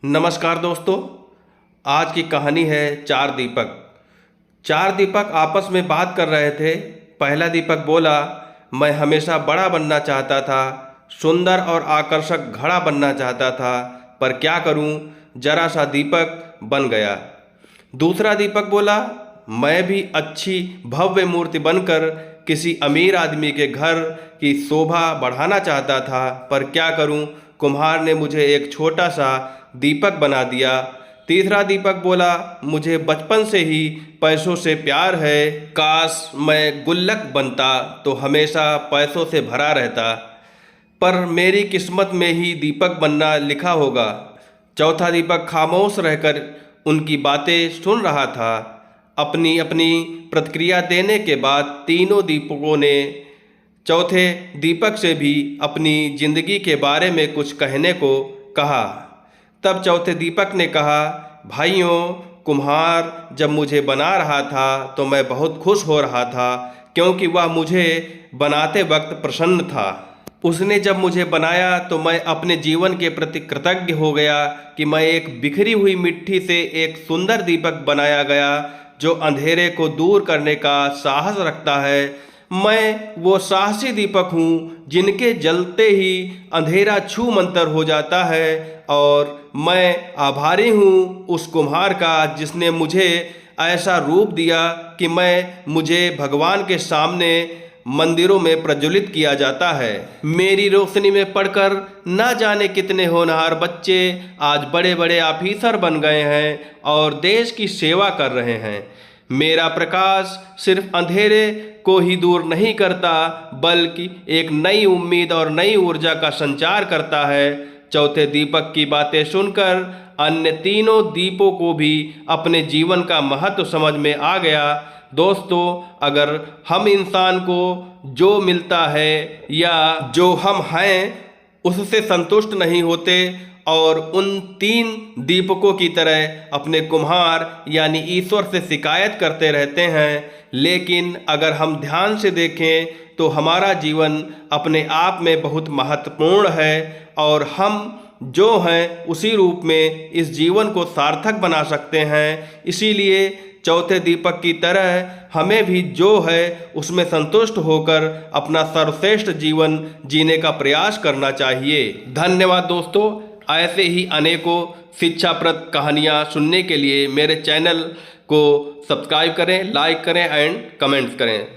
नमस्कार दोस्तों। आज की कहानी है चार दीपक। चार दीपक आपस में बात कर रहे थे। पहला दीपक बोला, मैं हमेशा बड़ा बनना चाहता था, सुंदर और आकर्षक घड़ा बनना चाहता था, पर क्या करूं, जरा सा दीपक बन गया। दूसरा दीपक बोला, मैं भी अच्छी भव्य मूर्ति बनकर किसी अमीर आदमी के घर की शोभा बढ़ाना चाहता था, पर क्या करूं, कुम्हार ने मुझे एक छोटा सा दीपक बना दिया। तीसरा दीपक बोला, मुझे बचपन से ही पैसों से प्यार है, काश मैं गुल्लक बनता तो हमेशा पैसों से भरा रहता, पर मेरी किस्मत में ही दीपक बनना लिखा होगा। चौथा दीपक खामोश रहकर उनकी बातें सुन रहा था। अपनी अपनी प्रतिक्रिया देने के बाद तीनों दीपकों ने चौथे दीपक से भी अपनी जिंदगी के बारे में कुछ कहने को कहा। तब चौथे दीपक ने कहा, भाइयों, कुम्हार जब मुझे बना रहा था तो मैं बहुत खुश हो रहा था, क्योंकि वह मुझे बनाते वक्त प्रसन्न था। उसने जब मुझे बनाया तो मैं अपने जीवन के प्रति कृतज्ञ हो गया कि मैं एक बिखरी हुई मिट्टी से एक सुंदर दीपक बनाया गया जो अंधेरे को दूर करने का साहस रखता है। मैं वो साहसी दीपक हूँ जिनके जलते ही अंधेरा छू मंतर हो जाता है, और मैं आभारी हूँ उस कुम्हार का जिसने मुझे ऐसा रूप दिया कि मुझे भगवान के सामने मंदिरों में प्रज्वलित किया जाता है। मेरी रोशनी में पढ़कर ना जाने कितने होनहार बच्चे आज बड़े बड़े ऑफिसर बन गए हैं और देश की सेवा कर रहे हैं। मेरा प्रकाश सिर्फ अंधेरे को ही दूर नहीं करता, बल्कि एक नई उम्मीद और नई ऊर्जा का संचार करता है। चौथे दीपक की बातें सुनकर अन्य तीनों दीपों को भी अपने जीवन का महत्व समझ में आ गया। दोस्तों, अगर हम इंसान को जो मिलता है या जो हम हैं उससे संतुष्ट नहीं होते और उन तीन दीपकों की तरह अपने कुम्हार यानी ईश्वर से शिकायत करते रहते हैं, लेकिन अगर हम ध्यान से देखें तो हमारा जीवन अपने आप में बहुत महत्वपूर्ण है और हम जो हैं उसी रूप में इस जीवन को सार्थक बना सकते हैं। इसीलिए चौथे दीपक की तरह हमें भी जो है उसमें संतुष्ट होकर अपना सर्वश्रेष्ठ जीवन जीने का प्रयास करना चाहिए। धन्यवाद दोस्तों। ऐसे ही अनेकों शिक्षाप्रद कहानियाँ सुनने के लिए मेरे चैनल को सब्सक्राइब करें, लाइक करें एंड कमेंट्स करें।